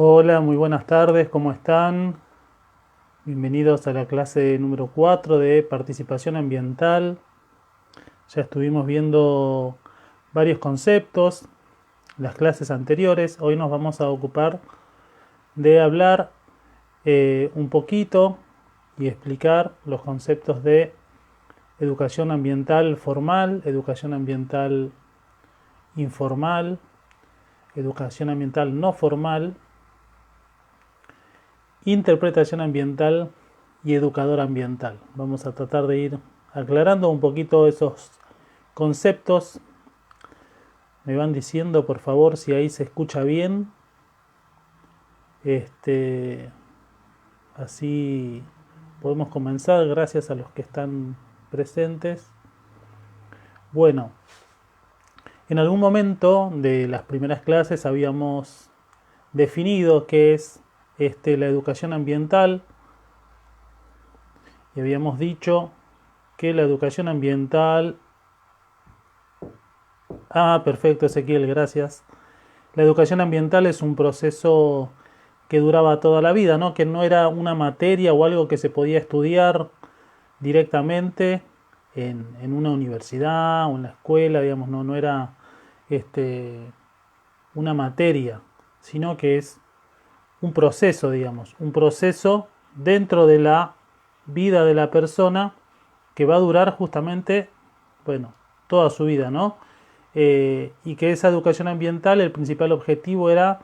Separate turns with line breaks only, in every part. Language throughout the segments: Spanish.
Hola, muy buenas tardes, ¿cómo están? Bienvenidos a la clase número 4 de participación ambiental. Ya estuvimos viendo varios conceptos en las clases anteriores. Hoy nos vamos a ocupar de hablar un poquito y explicar los conceptos de educación ambiental formal, educación ambiental informal, educación ambiental no formal, interpretación ambiental y educador ambiental. Vamos a tratar de ir aclarando un poquito esos conceptos. Me van diciendo por favor si ahí se escucha bien. Así podemos comenzar gracias a los que están presentes. Bueno, en algún momento de las primeras clases habíamos definido qué es la educación ambiental y habíamos dicho que la educación ambiental... Perfecto, Ezequiel, gracias. La educación ambiental es un proceso que duraba toda la vida, ¿no? Que no era una materia o algo que se podía estudiar directamente en una universidad o en la escuela, digamos, no era una materia, sino que es un proceso, digamos, un proceso dentro de la vida de la persona que va a durar justamente, bueno, toda su vida, ¿no? Y que esa educación ambiental, el principal objetivo era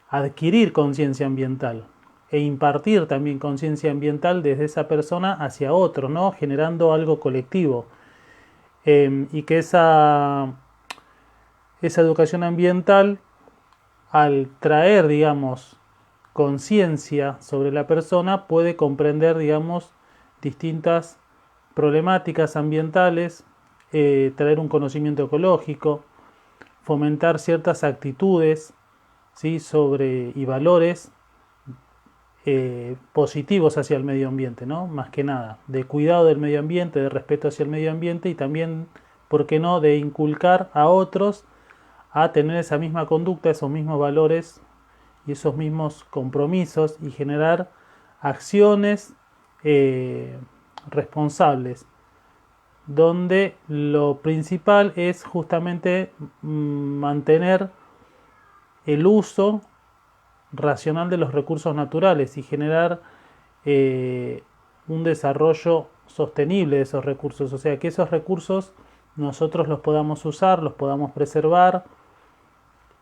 adquirir conciencia ambiental e impartir también conciencia ambiental desde esa persona hacia otro, ¿no? Generando algo colectivo. Y que esa educación ambiental, al traer, digamos, conciencia sobre la persona, puede comprender, digamos, distintas problemáticas ambientales, traer un conocimiento ecológico, fomentar ciertas actitudes, ¿sí? Y valores positivos hacia el medio ambiente, ¿no? Más que nada, de cuidado del medio ambiente, de respeto hacia el medio ambiente y también, ¿por qué no?, de inculcar a otros a tener esa misma conducta, esos mismos valores y esos mismos compromisos y generar acciones responsables, donde lo principal es justamente mantener el uso racional de los recursos naturales y generar un desarrollo sostenible de esos recursos, o sea que esos recursos nosotros los podamos usar, los podamos preservar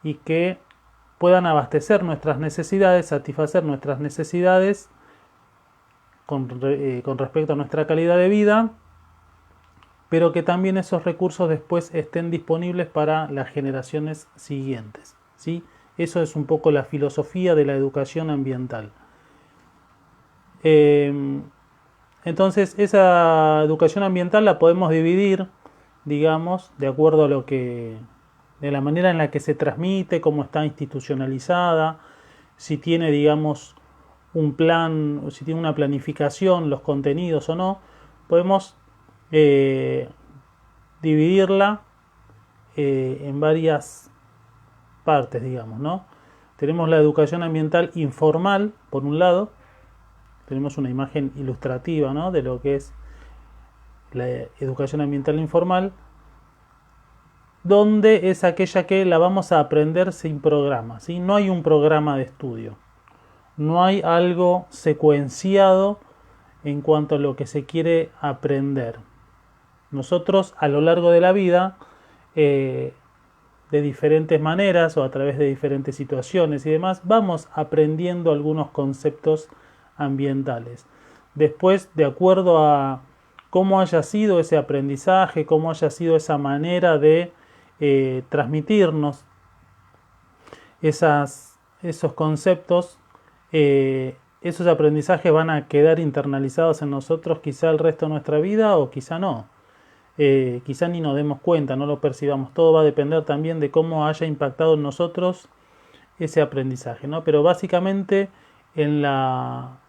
y que puedan abastecer nuestras necesidades, satisfacer nuestras necesidades con respecto a nuestra calidad de vida, pero que también esos recursos después estén disponibles para las generaciones siguientes, ¿sí? Eso es un poco la filosofía de la educación ambiental. Entonces, esa educación ambiental la podemos dividir, digamos, de acuerdo a de la manera en la que se transmite, cómo está institucionalizada, si tiene, digamos, un plan, si tiene una planificación, los contenidos o no. Podemos dividirla en varias partes, digamos, ¿no? Tenemos la educación ambiental informal, por un lado, tenemos una imagen ilustrativa, ¿no?, de lo que es la educación ambiental informal, donde es aquella que la vamos a aprender sin programa, ¿sí? No hay un programa de estudio, no hay algo secuenciado en cuanto a lo que se quiere aprender. Nosotros a lo largo de la vida, de diferentes maneras o a través de diferentes situaciones y demás, vamos aprendiendo algunos conceptos ambientales. Después, de acuerdo a cómo haya sido ese aprendizaje, cómo haya sido esa manera de transmitirnos esos conceptos, esos aprendizajes van a quedar internalizados en nosotros quizá el resto de nuestra vida o quizá no. Quizá ni nos demos cuenta, no lo percibamos. Todo va a depender también de cómo haya impactado en nosotros ese aprendizaje, ¿no? Pero básicamente en la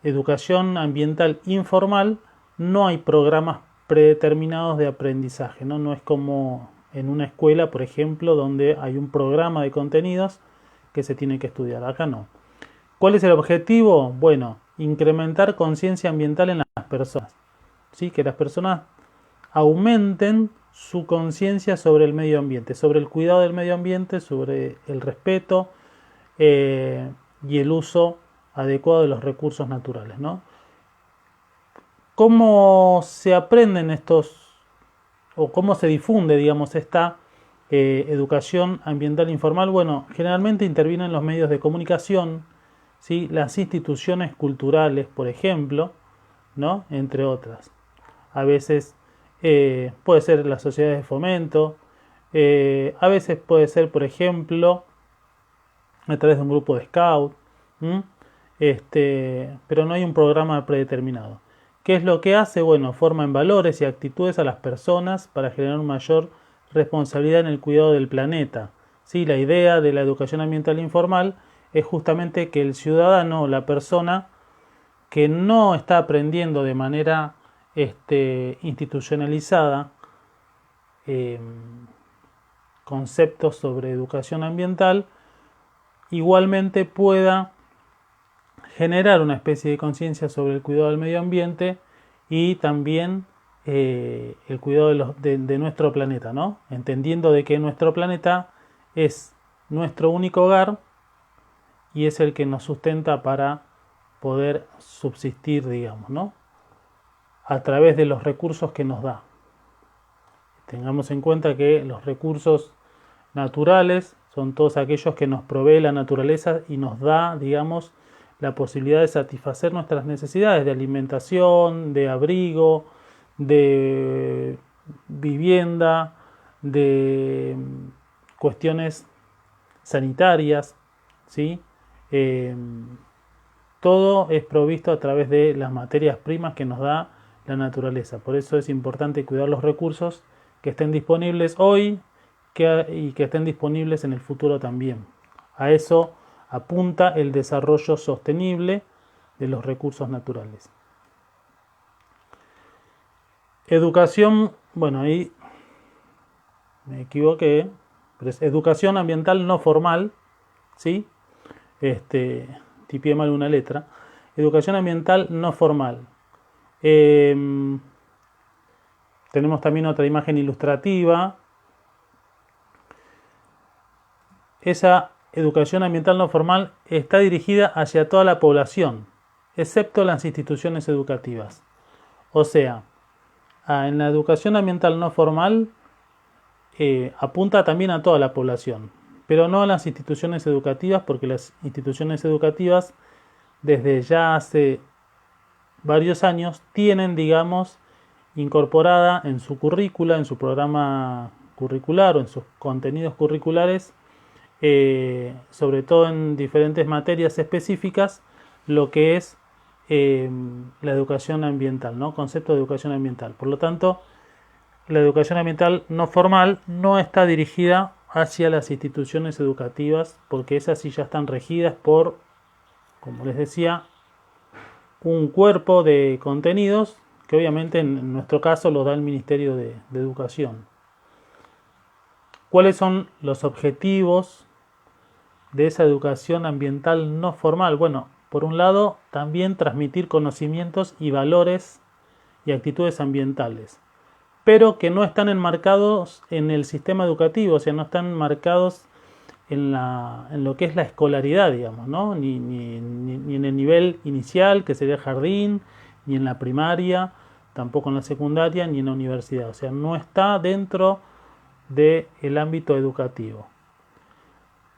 educación ambiental informal no hay programas predeterminados de aprendizaje, ¿no? No es como en una escuela, por ejemplo, donde hay un programa de contenidos que se tiene que estudiar, acá no. ¿Cuál es el objetivo? Bueno, incrementar conciencia ambiental en las personas, ¿sí? Que las personas aumenten su conciencia sobre el medio ambiente, sobre el cuidado del medio ambiente, sobre el respeto y el uso adecuado de los recursos naturales, ¿no? ¿Cómo se aprenden estos, o cómo se difunde, digamos, esta educación ambiental informal? Bueno, generalmente intervienen los medios de comunicación, ¿sí? Las instituciones culturales, por ejemplo, ¿no? Entre otras. A veces puede ser las sociedades de fomento, a veces puede ser, por ejemplo, a través de un grupo de scout, pero no hay un programa predeterminado. ¿Qué es lo que hace? Bueno, forma en valores y actitudes a las personas para generar una mayor responsabilidad en el cuidado del planeta. ¿Sí? La idea de la educación ambiental informal es justamente que el ciudadano, la persona que no está aprendiendo de manera institucionalizada conceptos sobre educación ambiental, igualmente pueda generar una especie de conciencia sobre el cuidado del medio ambiente y también el cuidado de nuestro planeta, ¿no? Entendiendo de que nuestro planeta es nuestro único hogar y es el que nos sustenta para poder subsistir, digamos, ¿no? A través de los recursos que nos da. Tengamos en cuenta que los recursos naturales son todos aquellos que nos provee la naturaleza y nos da, digamos, la posibilidad de satisfacer nuestras necesidades de alimentación, de abrigo, de vivienda, de cuestiones sanitarias, ¿sí? Todo es provisto a través de las materias primas que nos da la naturaleza. Por eso es importante cuidar los recursos que estén disponibles hoy y que estén disponibles en el futuro también. A eso apunta el desarrollo sostenible de los recursos naturales. Educación, bueno, ahí me equivoqué, pero es educación ambiental no formal, ¿sí? Tipié mal una letra. Educación ambiental no formal. Tenemos también otra imagen ilustrativa. Esa educación ambiental no formal está dirigida hacia toda la población, excepto las instituciones educativas. O sea, en la educación ambiental no formal apunta también a toda la población, pero no a las instituciones educativas, porque las instituciones educativas desde ya hace varios años tienen, digamos, incorporada en su currícula, en su programa curricular o en sus contenidos curriculares, sobre todo en diferentes materias específicas, lo que es la educación ambiental, ¿no? Concepto de educación ambiental. Por lo tanto, la educación ambiental no formal no está dirigida hacia las instituciones educativas, porque esas sí ya están regidas por, como les decía, un cuerpo de contenidos que obviamente en nuestro caso lo da el Ministerio de Educación. ¿Cuáles son los objetivos de esa educación ambiental no formal? Bueno, por un lado, también transmitir conocimientos y valores y actitudes ambientales, pero que no están enmarcados en el sistema educativo, o sea, no están marcados en lo que es la escolaridad, digamos, ¿no? Ni en el nivel inicial, que sería el jardín, ni en la primaria, tampoco en la secundaria, ni en la universidad. O sea, no está dentro del ámbito educativo.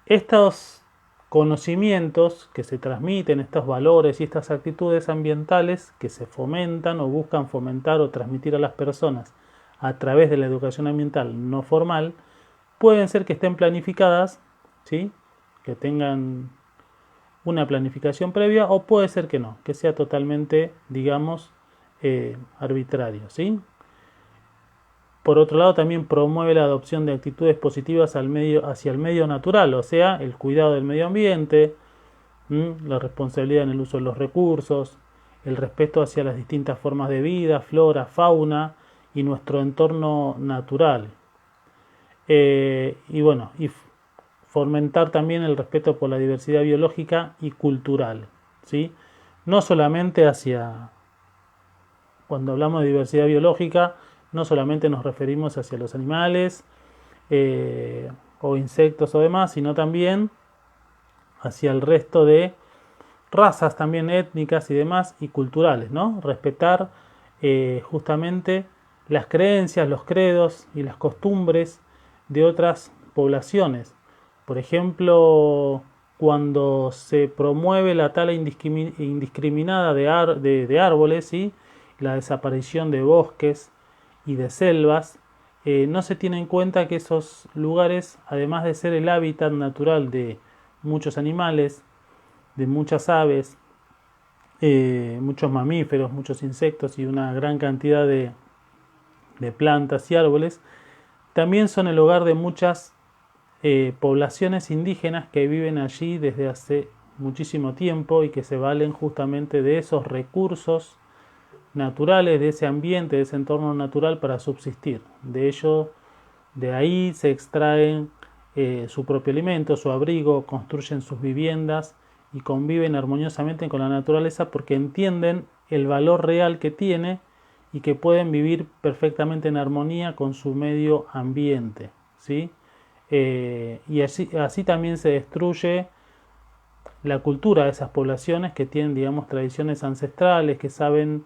Estos conocimientos que se transmiten, estos valores y estas actitudes ambientales que se fomentan o buscan fomentar o transmitir a las personas a través de la educación ambiental no formal, pueden ser que estén planificadas, ¿sí? Que tengan una planificación previa, o puede ser que no, que sea totalmente, digamos, arbitrario, ¿sí? Por otro lado, también promueve la adopción de actitudes positivas hacia el medio natural, o sea, el cuidado del medio ambiente, la responsabilidad en el uso de los recursos, el respeto hacia las distintas formas de vida, flora, fauna y nuestro entorno natural. Y bueno, fomentar también el respeto por la diversidad biológica y cultural, ¿sí? No solamente cuando hablamos de diversidad biológica, no solamente nos referimos hacia los animales o insectos o demás, sino también hacia el resto de razas también étnicas y demás y culturales, ¿no? Respetar justamente las creencias, los credos y las costumbres de otras poblaciones. Por ejemplo, cuando se promueve la tala indiscriminada de árboles, ¿sí? La desaparición de bosques y de selvas, no se tiene en cuenta que esos lugares, además de ser el hábitat natural de muchos animales, de muchas aves, muchos mamíferos, muchos insectos y una gran cantidad de plantas y árboles, también son el hogar de muchas poblaciones indígenas que viven allí desde hace muchísimo tiempo y que se valen justamente de esos recursos naturales, de ese ambiente, de ese entorno natural para subsistir. De ahí se extraen su propio alimento, su abrigo, construyen sus viviendas y conviven armoniosamente con la naturaleza porque entienden el valor real que tiene y que pueden vivir perfectamente en armonía con su medio ambiente, ¿sí? Y así también se destruye la cultura de esas poblaciones que tienen, digamos, tradiciones ancestrales, que saben,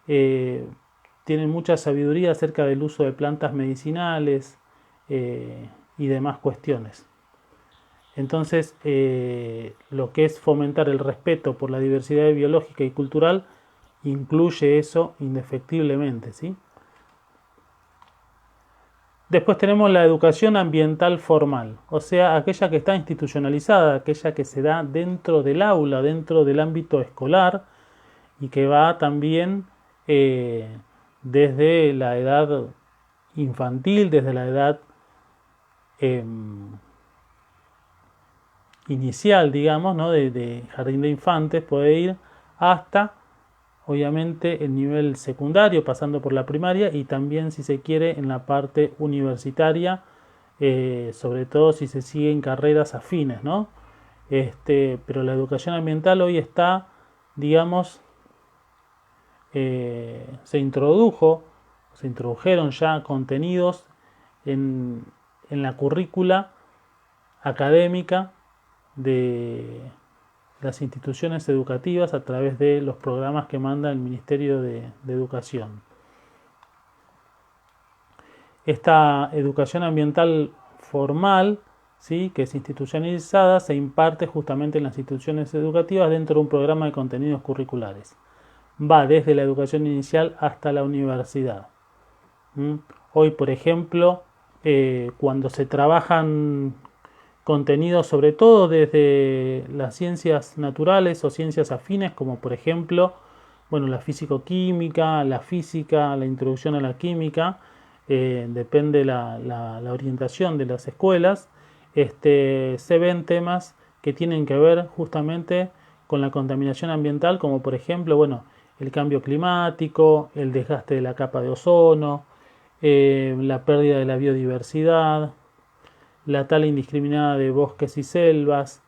tienen mucha sabiduría acerca del uso de plantas medicinales y demás cuestiones. Entonces, lo que es fomentar el respeto por la diversidad biológica y cultural incluye eso indefectiblemente, ¿sí? Después tenemos la educación ambiental formal, o sea, aquella que está institucionalizada, aquella que se da dentro del aula, dentro del ámbito escolar y que va también desde la edad infantil, desde la edad inicial, digamos, ¿no? de jardín de infantes, puede ir hasta obviamente el nivel secundario, pasando por la primaria y también, si se quiere, en la parte universitaria, sobre todo si se siguen carreras afines, ¿no? Pero la educación ambiental hoy está, digamos, se introdujeron ya contenidos en la currícula académica de las instituciones educativas a través de los programas que manda el Ministerio de Educación. Esta educación ambiental formal, ¿sí? Que es institucionalizada, se imparte justamente en las instituciones educativas dentro de un programa de contenidos curriculares. Va desde la educación inicial hasta la universidad. Hoy, por ejemplo, cuando se trabajan contenidos sobre todo desde las ciencias naturales o ciencias afines, como por ejemplo, bueno, la físico-química, la física, la introducción a la química, depende la orientación de las escuelas, se ven temas que tienen que ver justamente con la contaminación ambiental, como por ejemplo, bueno, el cambio climático, el desgaste de la capa de ozono, la pérdida de la biodiversidad, la tala indiscriminada de bosques y selvas,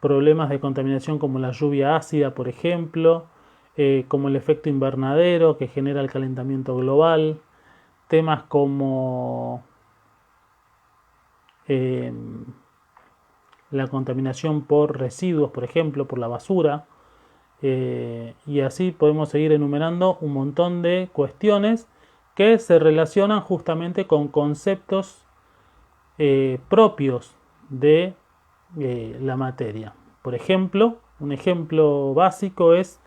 problemas de contaminación como la lluvia ácida, por ejemplo, como el efecto invernadero que genera el calentamiento global, temas como la contaminación por residuos, por ejemplo, por la basura, y así podemos seguir enumerando un montón de cuestiones que se relacionan justamente con conceptos propios de la materia. Por ejemplo, un ejemplo básico es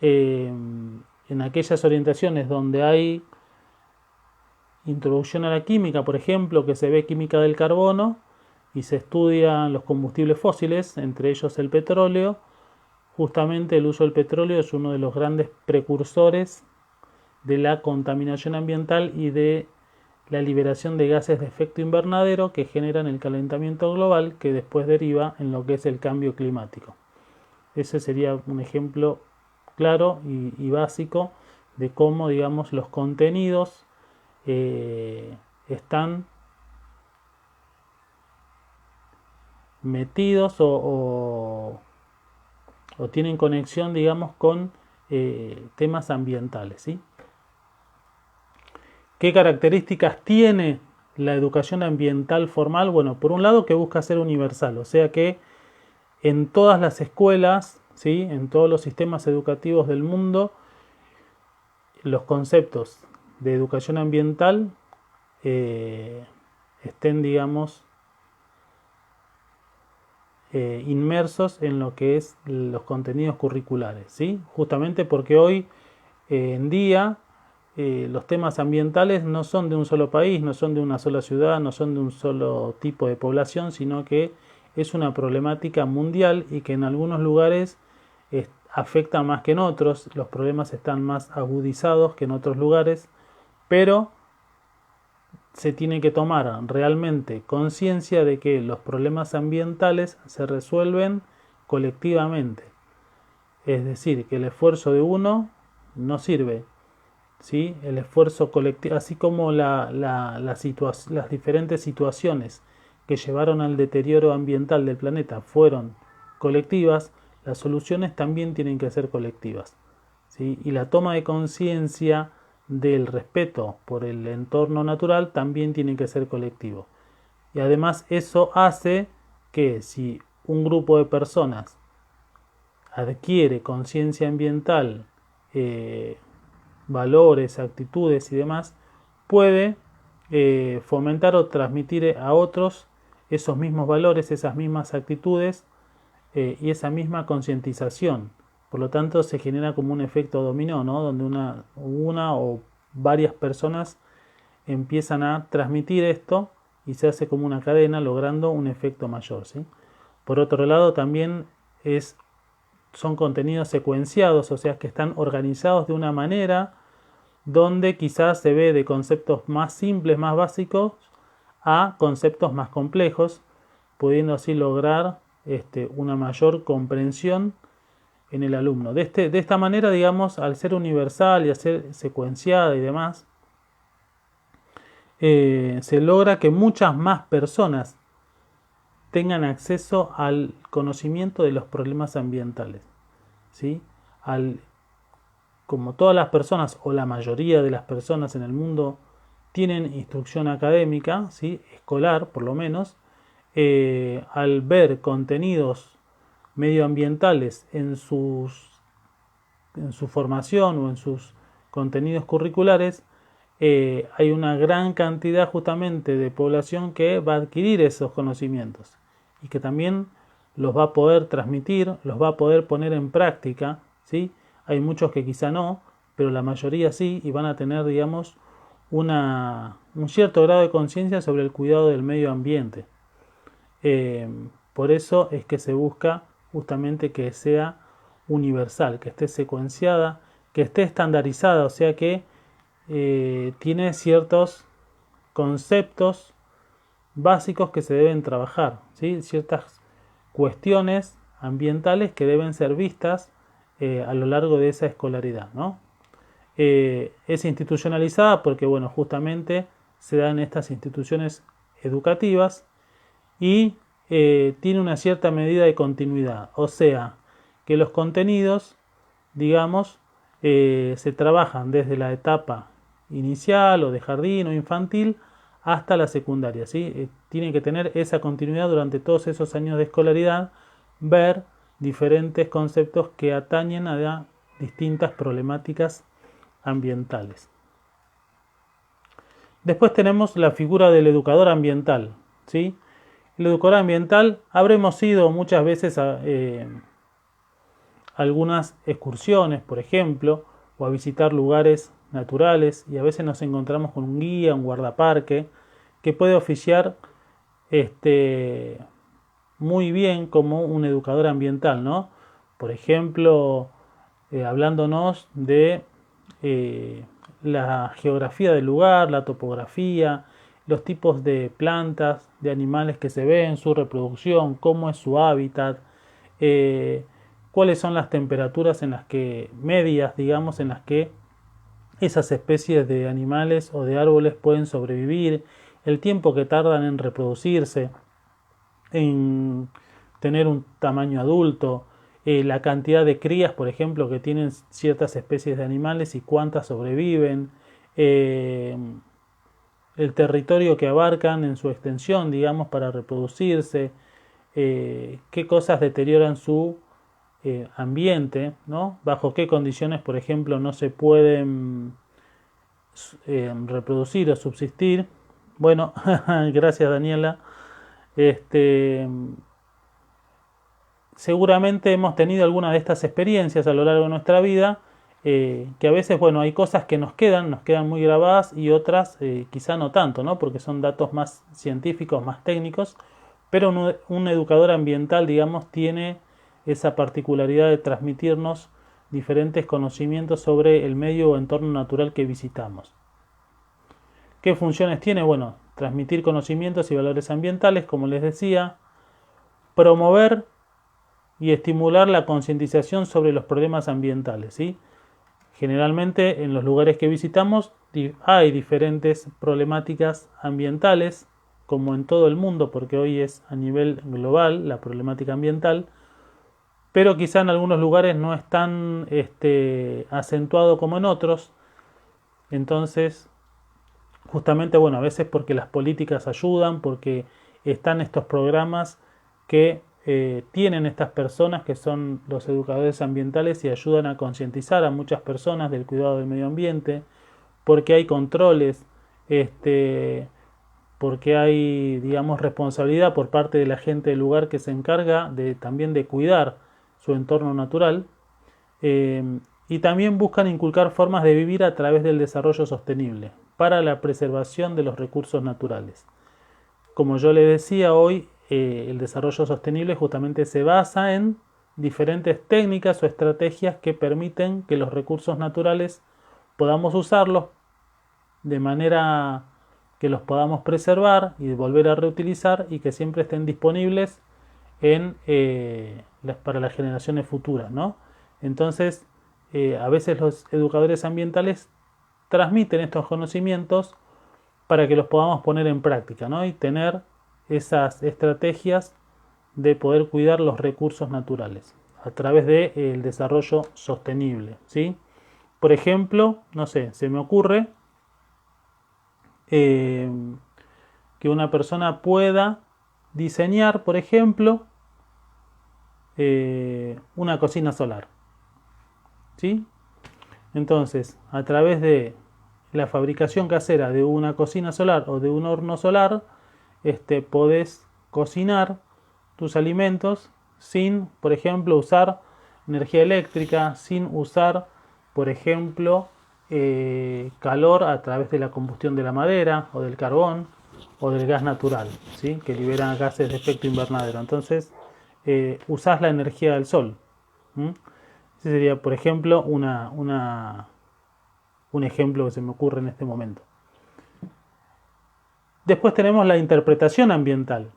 en aquellas orientaciones donde hay introducción a la química, por ejemplo, que se ve química del carbono y se estudian los combustibles fósiles, entre ellos el petróleo. Justamente el uso del petróleo es uno de los grandes precursores de la contaminación ambiental y de la liberación de gases de efecto invernadero que generan el calentamiento global que después deriva en lo que es el cambio climático. Ese sería un ejemplo claro y básico de cómo, digamos, los contenidos están metidos o tienen conexión, digamos, con temas ambientales, ¿sí? ¿Qué características tiene la educación ambiental formal? Bueno, por un lado que busca ser universal, o sea que en todas las escuelas, ¿sí? En todos los sistemas educativos del mundo, los conceptos de educación ambiental estén, digamos, inmersos en lo que es los contenidos curriculares, ¿sí? Justamente porque hoy en día los temas ambientales no son de un solo país, no son de una sola ciudad, no son de un solo tipo de población, sino que es una problemática mundial y que en algunos lugares afecta más que en otros, los problemas están más agudizados que en otros lugares, pero se tiene que tomar realmente conciencia de que los problemas ambientales se resuelven colectivamente. Es decir, que el esfuerzo de uno no sirve, ¿sí? El esfuerzo colectivo, así como las diferentes situaciones que llevaron al deterioro ambiental del planeta fueron colectivas, las soluciones también tienen que ser colectivas, ¿sí? Y la toma de conciencia del respeto por el entorno natural también tiene que ser colectivo. Y además eso hace que si un grupo de personas adquiere conciencia ambiental, valores, actitudes y demás, puede fomentar o transmitir a otros esos mismos valores, esas mismas actitudes y esa misma concientización. Por lo tanto, se genera como un efecto dominó, ¿no? Donde una o varias personas empiezan a transmitir esto y se hace como una cadena, logrando un efecto mayor, ¿sí? Por otro lado, también son contenidos secuenciados, o sea que están organizados de una manera donde quizás se ve de conceptos más simples, más básicos, a conceptos más complejos, pudiendo así lograr una mayor comprensión en el alumno. De esta manera, digamos, al ser universal y al ser secuenciada y demás, se logra que muchas más personas tengan acceso al conocimiento de los problemas ambientales, ¿sí? Como todas las personas o la mayoría de las personas en el mundo tienen instrucción académica, ¿sí? Escolar por lo menos, al ver contenidos medioambientales en su formación o en sus contenidos curriculares, hay una gran cantidad justamente de población que va a adquirir esos conocimientos y que también los va a poder transmitir, los va a poder poner en práctica, ¿sí? Hay muchos que quizá no, pero la mayoría sí, y van a tener, digamos, un cierto grado de conciencia sobre el cuidado del medio ambiente. Por eso es que se busca justamente que sea universal, que esté secuenciada, que esté estandarizada, o sea que tiene ciertos conceptos básicos que se deben trabajar, ¿sí? Ciertas cuestiones ambientales que deben ser vistas a lo largo de esa escolaridad, ¿no? Es institucionalizada porque, bueno, justamente se dan estas instituciones educativas y tiene una cierta medida de continuidad, o sea, que los contenidos, digamos, se trabajan desde la etapa inicial o de jardín o infantil hasta la secundaria, ¿sí? Tienen que tener esa continuidad durante todos esos años de escolaridad, ver diferentes conceptos que atañen a distintas problemáticas ambientales. Después tenemos la figura del educador ambiental, ¿sí? El educador ambiental, habremos ido muchas veces a algunas excursiones, por ejemplo, o a visitar lugares naturales y a veces nos encontramos con un guía, un guardaparque, que puede oficiar muy bien como un educador ambiental, ¿no? Por ejemplo, hablándonos de la geografía del lugar, la topografía, los tipos de plantas, de animales que se ven, su reproducción, cómo es su hábitat, cuáles son las temperaturas en las que medias, digamos, en las que esas especies de animales o de árboles pueden sobrevivir, el tiempo que tardan en reproducirse. en tener un tamaño adulto, la cantidad de crías, por ejemplo, que tienen ciertas especies de animales y cuántas sobreviven, eh, el territorio que abarcan en su extensión, digamos, para reproducirse, qué cosas deterioran su ambiente, ¿no? Bajo qué condiciones, por ejemplo, no se pueden reproducir o subsistir. Bueno, gracias Daniela. Este, seguramente hemos tenido alguna de estas experiencias a lo largo de nuestra vida, que a veces, bueno, hay cosas que nos quedan muy grabadas y otras quizá no tanto, ¿no? Porque son datos más científicos, más técnicos, pero un educador ambiental, digamos, tiene esa particularidad de transmitirnos diferentes conocimientos sobre el medio o entorno natural que visitamos. ¿Qué funciones tiene? Bueno, transmitir conocimientos y valores ambientales, como les decía, promover y estimular la concientización sobre los problemas ambientales, ¿sí? Generalmente en los lugares que visitamos hay diferentes problemáticas ambientales, como en todo el mundo, porque hoy es a nivel global la problemática ambiental, pero quizá en algunos lugares no es tan acentuado como en otros. Entonces, justamente, bueno, a veces porque las políticas ayudan, porque están estos programas que tienen estas personas que son los educadores ambientales y ayudan a concientizar a muchas personas del cuidado del medio ambiente, porque hay controles, porque hay, digamos, responsabilidad por parte de la gente del lugar que se encarga también de cuidar su entorno natural, y también buscan inculcar formas de vivir a través del desarrollo sostenible para la preservación de los recursos naturales. Como yo le decía hoy, el desarrollo sostenible justamente se basa en diferentes técnicas o estrategias que permiten que los recursos naturales podamos usarlos de manera que los podamos preservar y volver a reutilizar y que siempre estén disponibles para las generaciones futuras, ¿no? Entonces, a veces los educadores ambientales transmiten estos conocimientos para que los podamos poner en práctica, ¿no? Y tener esas estrategias de poder cuidar los recursos naturales a través del desarrollo sostenible, ¿sí? Por ejemplo, no sé, se me ocurre que una persona pueda diseñar, por ejemplo, una cocina solar, ¿sí? Entonces, a través de la fabricación casera de una cocina solar o de un horno solar, podés cocinar tus alimentos sin, por ejemplo, usar energía eléctrica, sin usar, por ejemplo, calor a través de la combustión de la madera o del carbón o del gas natural, ¿sí? Que liberan gases de efecto invernadero. Entonces, usás la energía del sol. Ese sería, por ejemplo, un ejemplo que se me ocurre en este momento. Después tenemos la interpretación ambiental,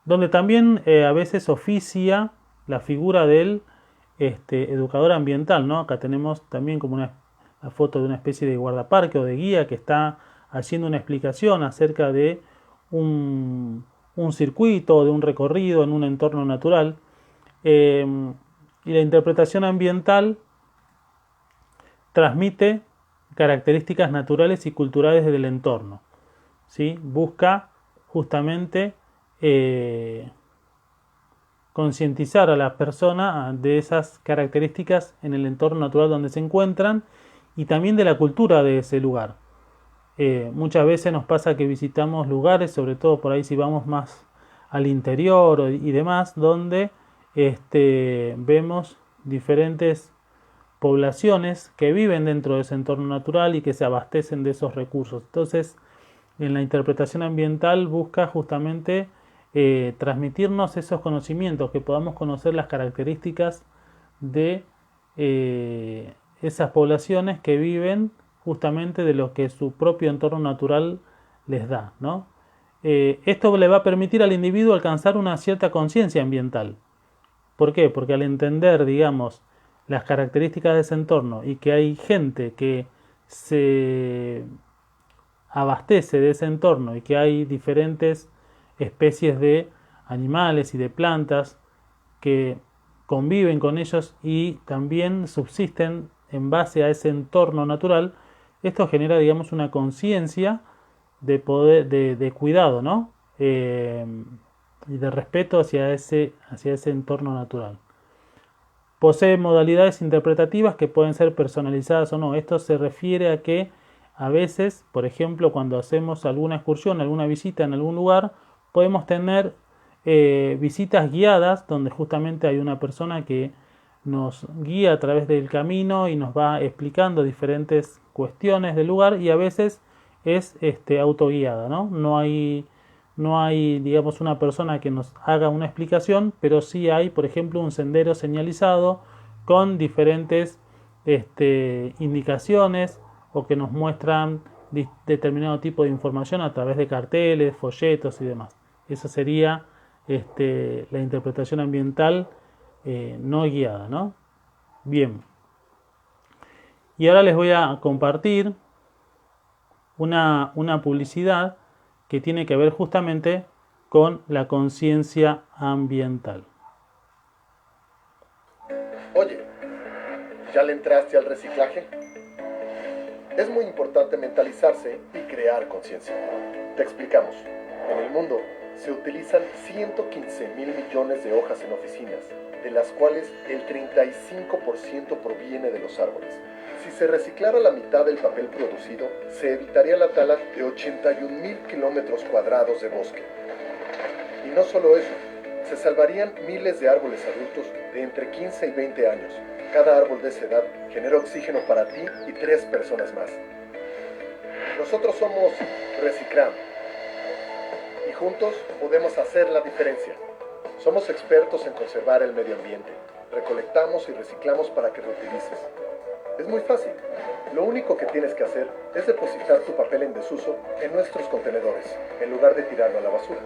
donde también a veces oficia la figura del educador ambiental, ¿no? Acá tenemos también como una foto de una especie de guardaparque o de guía que está haciendo una explicación acerca de un circuito o de un recorrido en un entorno natural. Y la interpretación ambiental transmite características naturales y culturales del entorno, ¿sí? Busca justamente concientizar a la persona de esas características en el entorno natural donde se encuentran y también de la cultura de ese lugar. Muchas veces nos pasa que visitamos lugares, sobre todo por ahí si vamos más al interior y demás, donde vemos diferentes poblaciones que viven dentro de ese entorno natural y que se abastecen de esos recursos. Entonces, en la interpretación ambiental busca justamente transmitirnos esos conocimientos, que podamos conocer las características de esas poblaciones que viven justamente de lo que su propio entorno natural les da, ¿no? Esto le va a permitir al individuo alcanzar una cierta conciencia ambiental. ¿Por qué? Porque al entender, digamos, las características de ese entorno y que hay gente que se abastece de ese entorno y que hay diferentes especies de animales y de plantas que conviven con ellos y también subsisten en base a ese entorno natural. Esto genera, digamos, una conciencia de poder, de cuidado, ¿no? Y de respeto hacia ese entorno natural. Posee modalidades interpretativas que pueden ser personalizadas o no. Esto se refiere a que a veces, por ejemplo, cuando hacemos alguna excursión, alguna visita en algún lugar, podemos tener visitas guiadas donde justamente hay una persona que nos guía a través del camino y nos va explicando diferentes cuestiones del lugar, y a veces es autoguiada, ¿no? No hay, digamos, una persona que nos haga una explicación, pero sí hay, por ejemplo, un sendero señalizado con diferentes indicaciones, o que nos muestran determinado tipo de información a través de carteles, folletos y demás. Esa sería la interpretación ambiental no guiada, ¿no? Bien. Y ahora les voy a compartir una publicidad que tiene que ver justamente con la conciencia ambiental.
Oye, ¿ya le entraste al reciclaje? Es muy importante mentalizarse y crear conciencia. Te explicamos. En el mundo se utilizan 115.000 millones de hojas en oficinas, de las cuales el 35% proviene de los árboles. Si se reciclara la mitad del papel producido, se evitaría la tala de 81.000 kilómetros cuadrados de bosque. Y no solo eso, se salvarían miles de árboles adultos de entre 15 y 20 años. Cada árbol de esa edad genera oxígeno para ti y 3 personas más. Nosotros somos Recicram y juntos podemos hacer la diferencia. Somos expertos en conservar el medio ambiente. Recolectamos y reciclamos para que reutilices. Es muy fácil. Lo único que tienes que hacer es depositar tu papel en desuso en nuestros contenedores, en lugar de tirarlo a la basura.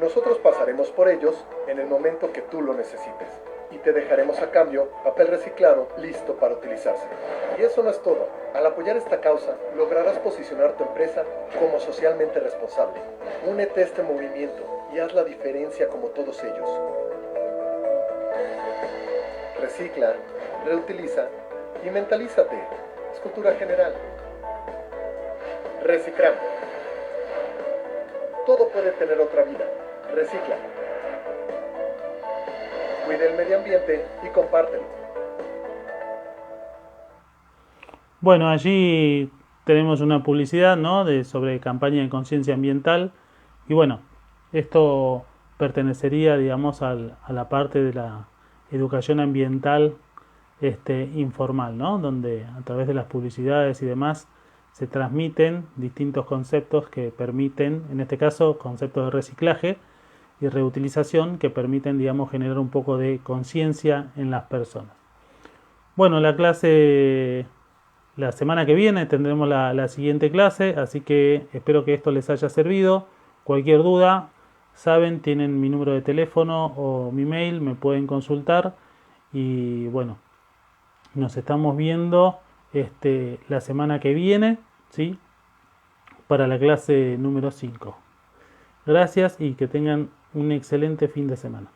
Nosotros pasaremos por ellos en el momento que tú lo necesites y te dejaremos a cambio papel reciclado listo para utilizarse. Y eso no es todo. Al apoyar esta causa, lograrás posicionar tu empresa como socialmente responsable. Únete a este movimiento y haz la diferencia como todos ellos. Recicla, reutiliza y mentalízate. Es cultura general. Reciclam. Todo puede tener otra vida. Recicla. Cuida el medio ambiente y compártelo.
Bueno, allí tenemos una publicidad, ¿no? Sobre campaña de conciencia ambiental. Y bueno, esto pertenecería, digamos, a la parte de la educación ambiental informal, ¿no? Donde a través de las publicidades y demás se transmiten distintos conceptos que permiten, en este caso, conceptos de reciclaje y reutilización que permiten, digamos, generar un poco de conciencia en las personas. Bueno, la semana que viene tendremos la siguiente clase, así que espero que esto les haya servido. Cualquier duda, saben, tienen mi número de teléfono o mi mail, me pueden consultar. Y bueno, nos estamos viendo la semana que viene, ¿sí? Para la clase número 5. Gracias y que tengan un excelente fin de semana.